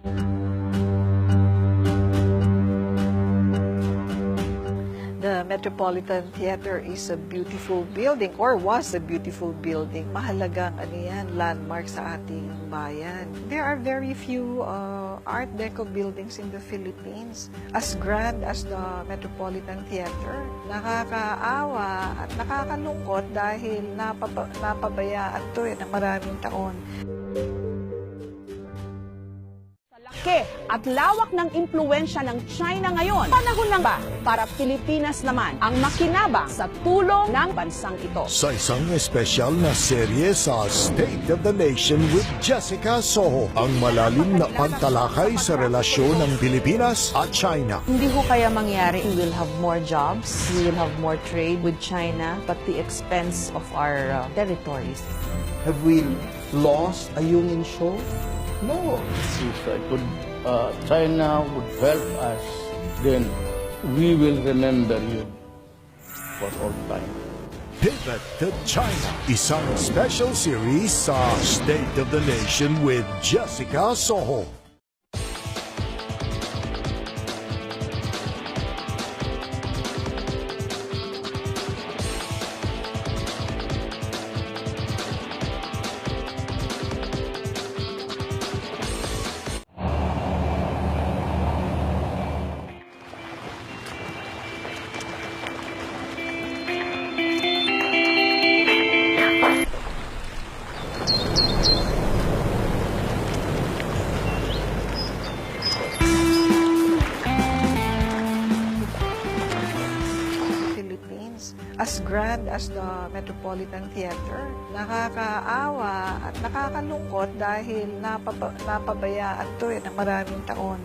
The Metropolitan Theater is a beautiful building or was a beautiful building. Mahalagang landmark sa ating bayan. There are very few Art Deco buildings in the Philippines as grand as the Metropolitan Theater. Nakakaawa at nakakalungkot dahil napabayaan ito ng maraming taon. At lawak ng impluwensya ng China ngayon, panahon na ba para Pilipinas naman ang makinabang sa tulong ng bansang ito? Sa isang espesyal na serye sa State of the Nation with Jessica Soho, ang malalim na pagtalakay sa relasyon ng Pilipinas at China. Hindi ho kaya mangyari, we will have more jobs, we will have more trade with China, but the expense of our territories. Have we lost a Union show? No, if China would help us, then we will remember you for all time. Pivot to China, isang special series sa State of the Nation with Jessica Soho. As grand as the Metropolitan Theater. Nakakaawa at nakakalungkot dahil napabayaan ito ng maraming taon.